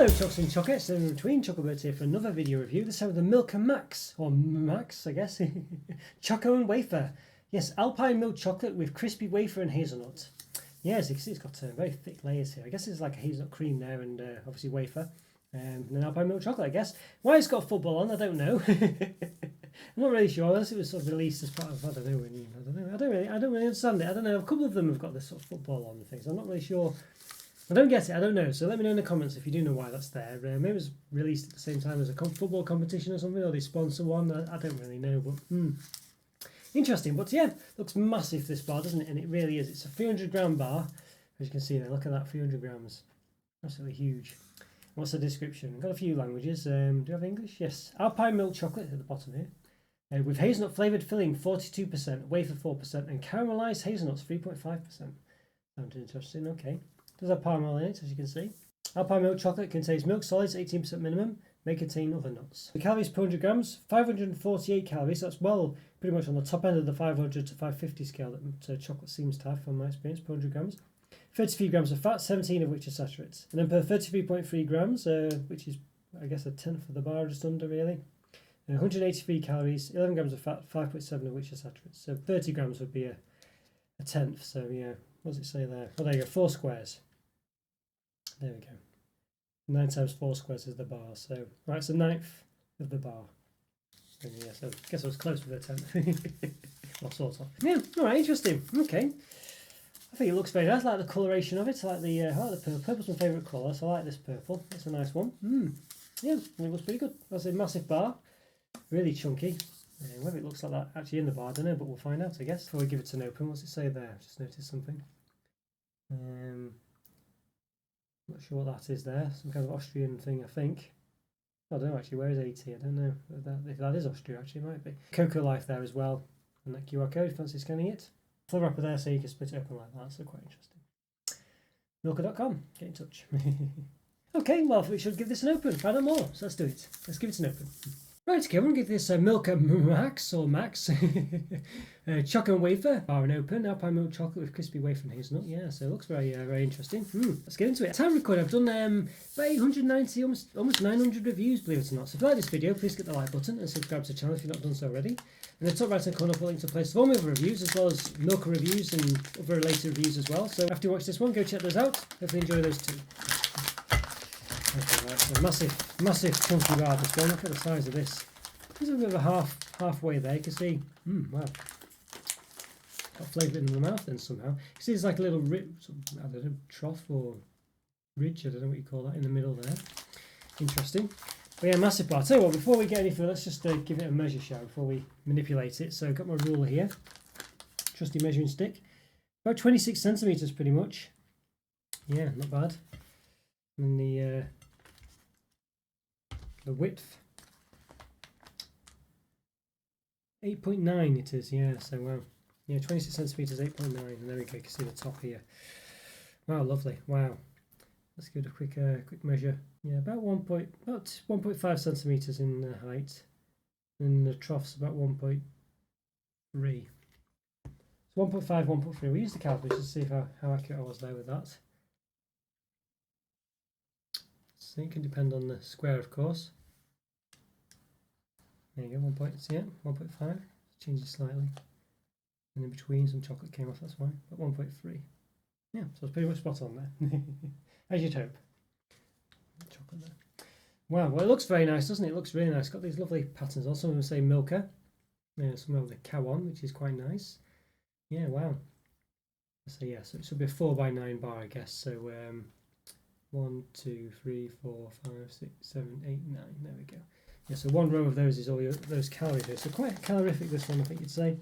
Hello Chocos and Chocolates, and in between Chocobirds here for another video review, this time with the Milka Max, or Max I guess, Choco and Wafer. Yes, Alpine milk chocolate with crispy wafer and hazelnut. Yes, you can see it's got very thick layers here. I guess it's like a hazelnut cream there and obviously wafer. And then Alpine milk chocolate, I guess. Why it's got football on, I don't know. I'm not really sure, unless it was sort of released as part of, I don't really understand it. I don't know, a couple of them have got this sort of football on and things. I'm not really sure. I don't get it, I don't know, so let me know in the comments if you do know why that's there. Maybe it was released at the same time as a football competition or something, or they sponsor one, I don't really know, but interesting. But yeah, looks massive this bar, doesn't it? And it really is. It's a 300 gram bar, as you can see there, look at that, 300 grams. Absolutely huge. What's the description? Got a few languages. Do you have English? Yes. Alpine milk chocolate at the bottom here. With hazelnut flavoured filling 42%, wafer 4%, and caramelised hazelnuts 3.5%. Sounds interesting, okay. Does have caramel in it, as you can see. Alpine milk chocolate contains milk solids, 18% minimum, may contain other nuts. The calories per 100 grams, 548 calories. That's well, pretty much on the top end of the 500 to 550 scale that chocolate seems to have, from my experience, per 100 grams. 33 grams of fat, 17 of which are saturates. And then per 33.3 grams, which is, I guess, a tenth of the bar, just under really. 183 calories, 11 grams of fat, 5.7 of which are saturates. So 30 grams would be a tenth. So yeah, what does it say there? Oh, there you go, 4 squares. There we go. 9 times 4 squares is the bar. So, right, it's a ninth of the bar. And yeah, so I guess I was close with a tenth. Well, sort of. Yeah, alright, interesting. Okay. I think it looks very nice. I like the coloration of it. I like the purple. Purple's my favourite colour, so I like this purple. It's a nice one. Yeah, it looks pretty good. That's a massive bar. Really chunky. Whether it looks like that actually in the bar, I don't know, but we'll find out, I guess. Before we give it an open, what's it say there? I've just noticed something. Not sure what that is there. Some kind of Austrian thing, I think. I don't know actually. Where is 80? I don't know if that is Austria. Actually, it might be. Cocoa Life there as well, and that QR code. Fancy scanning it. Full wrapper there, so you can split it open like that. So quite interesting. Milka.com. Get in touch. Okay, well, we should give this an open. Find out more. So let's do it. Let's give it an open. Right, okay, we're going to give this Milka Max, or Max, Choco Wafer, bar and open, Alpine milk chocolate with crispy wafer and hazelnut. Yeah, so it looks very interesting. Let's get into it. Time record, I've done about 890, almost 900 reviews, believe it or not. So if you like this video, please hit the like button and subscribe to the channel if you've not done so already. In the top right hand corner, I'll put a link to a place of all my other reviews, as well as Milka reviews and other related reviews as well. So after you watch this one, go check those out. Hopefully enjoy those too. Okay, right, so massive chunky bar this one. Look at the size of this. There's a bit of a halfway there. You can see, wow, got flavour in the mouth then somehow. You see there's like a little I don't know, trough or ridge, I don't know what you call that, in the middle there. Interesting. But yeah, massive bar. Tell you what, before we get any further, let's just give it a measure, shall we, before we manipulate it. So I've got my ruler here, trusty measuring stick. About 26 centimetres pretty much. Yeah, not bad. And the width, 8.9 it is, yeah, so wow. Yeah, 26 centimetres, 8.9, and there we go, you can see the top here. Wow, lovely, wow. Let's give it a quick measure. Yeah, about 1.5 centimetres in height, and the trough's about 1.3. So 1.5, 1.3. We used the calculator to see how accurate I was there with that. So it can depend on the square, of course. There you go, 1.5. Change it slightly. And in between, some chocolate came off, that's why. But 1.3. Yeah, so it's pretty much spot on there. As you'd hope. Chocolate there. Wow, well, it looks very nice, doesn't it? It looks really nice. It's got these lovely patterns. Also, some of them say Milka. Some of the cow on, which is quite nice. Yeah, wow. So yeah, so it should be a 4x9 bar, I guess. So 1, 2, 3, 4, 5, 6, 7, 8, 9. There we go. Yeah, so one row of those is all those calories here. So quite calorific, this one, I think you'd say.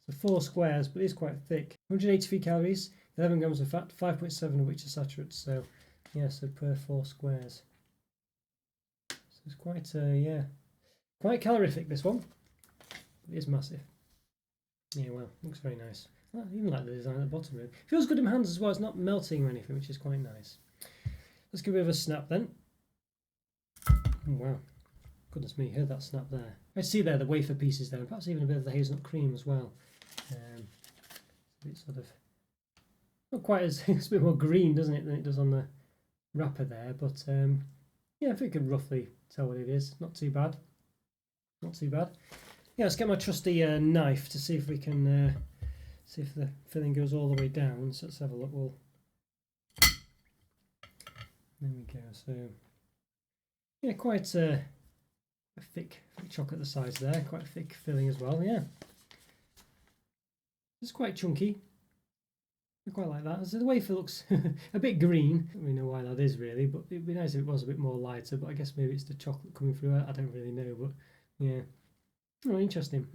So 4 squares, but it is quite thick. 183 calories, 11 grams of fat, 5.7 of which are saturates. So yeah, so per 4 squares. So it's quite quite calorific, this one. It is massive. Yeah, well, looks very nice. I even like the design at the bottom. Really. Feels good in my hands as well. It's not melting or anything, which is quite nice. Let's give it a bit of a snap then. Oh, wow. Goodness me, heard that snap there. I see there the wafer pieces there, and perhaps even a bit of the hazelnut cream as well. It's a bit sort of, not quite as, it's a bit more green, doesn't it, than it does on the wrapper there, but Yeah, I think you can roughly tell what it is. Not too bad. Not too bad. Yeah, let's get my trusty knife to see if we can see if the filling goes all the way down. So let's have a look. Well, there we go. So yeah, quite a thick chocolate at the sides there. Quite a thick filling as well. Yeah, it's quite chunky. I quite like that. So the wafer looks a bit green. I don't really know why that is really, but it'd be nice if it was a bit more lighter. But I guess maybe it's the chocolate coming through. I don't really know, but yeah. Oh, interesting.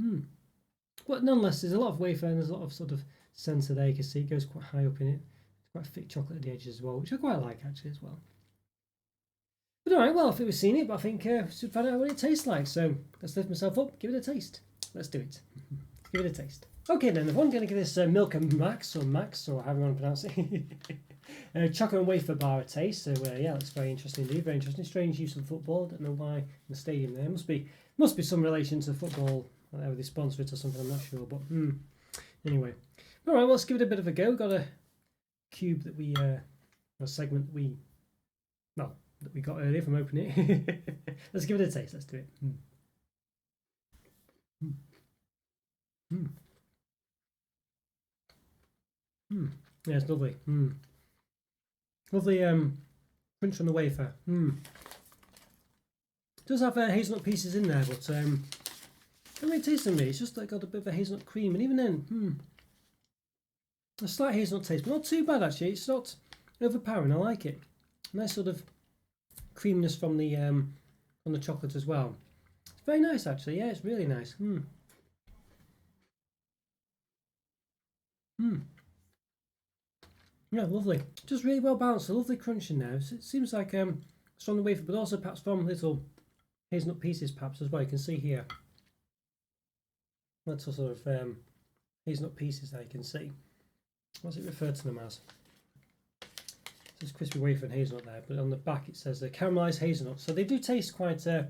But nonetheless, there's a lot of wafer and there's a lot of sort of centre there. You can see it goes quite high up in it. It's quite thick chocolate at the edges as well, which I quite like actually as well. But alright, well, I think we've seen it, but I think we should find out what it tastes like. So let's lift myself up, give it a taste. Let's do it. Let's give it a taste. Okay then, I'm going to give this Milka Max, or however you want to pronounce it, Choco and Wafer bar a taste. So yeah, that's very interesting indeed, very interesting. Strange use of football, don't know why in the stadium there. Must be some relation to football, whether they sponsor it or something, I'm not sure. But anyway, alright, well, let's give it a bit of a go. Got a cube that we, a segment that we got earlier from opening it. Let's give it a taste, let's do it. Yeah, it's lovely. Lovely crunch on the wafer. It does have hazelnut pieces in there, but I don't really taste them really. It's just like got a bit of a hazelnut cream, and even then, a slight hazelnut taste, but not too bad actually. It's not overpowering. I like it. Nice sort of creaminess from the chocolate as well. It's very nice actually. Yeah, it's really nice. Yeah, lovely. Just really well balanced. A lovely crunch in there. So it seems like it's from the wafer, but also perhaps from little hazelnut pieces, perhaps as well. You can see here little sort of hazelnut pieces there. You can see. What's it referred to them as? There's crispy wafer and hazelnut there, but on the back it says caramelised hazelnut. So they do taste quite. You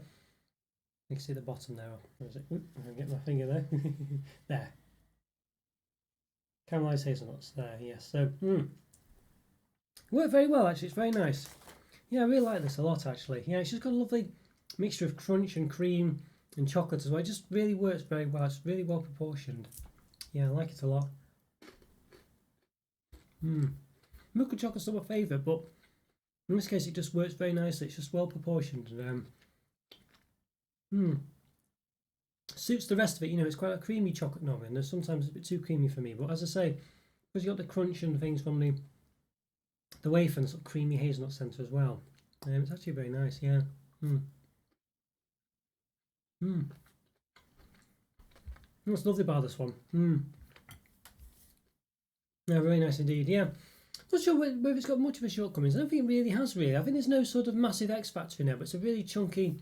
can see the bottom there. Where is it? Oop, I'm gonna get my finger there. There. Caramelised hazelnuts there. Yes. So. Worked very well actually, it's very nice. Yeah, I really like this a lot actually. Yeah, it's just got a lovely mixture of crunch and cream and chocolate as well. It just really works very well. It's really well proportioned. Yeah, I like it a lot. Milk chocolate's not my favourite, but in this case it just works very nicely. It's just well proportioned and suits the rest of it. You know, it's quite a creamy chocolate normally, and sometimes it's a bit too creamy for me. But as I say, because you got the crunch and things from the wafer and sort of creamy hazelnut centre as well. It's actually very nice, yeah. It's lovely bar, this one. Yeah, very nice indeed, yeah. Not sure whether it's got much of a shortcomings. I don't think it really has, really. I think there's no sort of massive X factor in there, but it's a really chunky,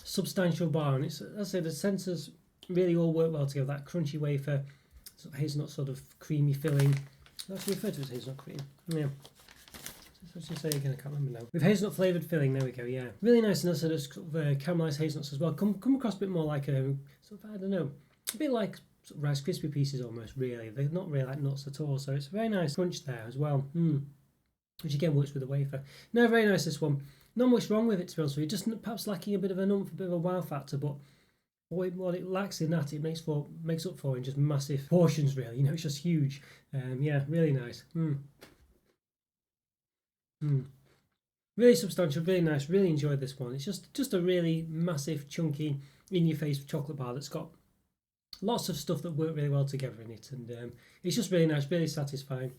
substantial bar. And it's, as I say, the centres really all work well together. That crunchy wafer, sort of hazelnut sort of creamy filling. That's referred to as hazelnut cream. Yeah. Let's just say again, I can't remember now. With hazelnut flavoured filling, there we go, yeah. Really nice, and also sort of caramelised hazelnuts as well. Come across a bit more like a, sort of, I don't know, a bit like sort of Rice Krispie pieces almost, really. They're not really like nuts at all, so it's a very nice crunch there as well. Which again works with the wafer. No, very nice this one. Not much wrong with it, to be honest with you. Just perhaps lacking a bit of a bit of a wow factor, but what it lacks in that, it makes up for in just massive portions, really. You know, it's just huge. Yeah, really nice. Really substantial, really nice. Really enjoyed this one. It's just a really massive, chunky, in-your-face chocolate bar that's got lots of stuff that work really well together in it, and it's just really nice, really satisfying.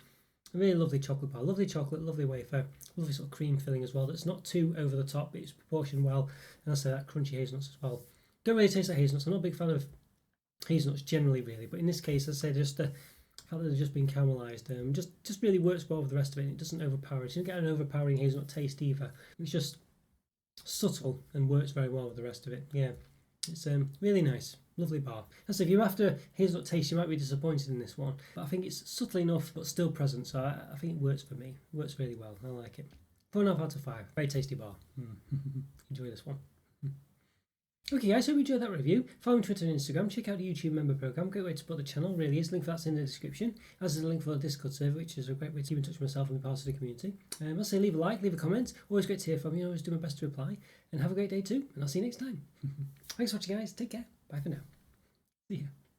A really lovely chocolate bar, lovely chocolate, lovely wafer, lovely sort of cream filling as well. That's not too over the top, but it's proportioned well, and I say that crunchy hazelnuts as well. Don't really taste like hazelnuts. I'm not a big fan of hazelnuts generally, really, but in this case, I say just the fact that they've just been caramelised, just really works well with the rest of it. It doesn't overpower it. You don't get an overpowering hazelnut taste either. It's just subtle and works very well with the rest of it. Yeah, it's really nice, lovely bar. So if you're after hazelnut taste, you might be disappointed in this one, but I think it's subtle enough but still present, so I think it works for me. It works really well. I like it. 4.5 out of 5. Very tasty bar. Enjoy this one. Okay guys, hope you enjoyed that review. Follow me on Twitter and Instagram, check out the YouTube member program, great way to support the channel, really is. Link for that's in the description, as is a link for the Discord server, which is a great way to keep in touch with myself and be part of the community. I'll say leave a like, leave a comment, always great to hear from you, always do my best to reply, and have a great day too, and I'll see you next time. Thanks for watching guys, take care, bye for now. See ya.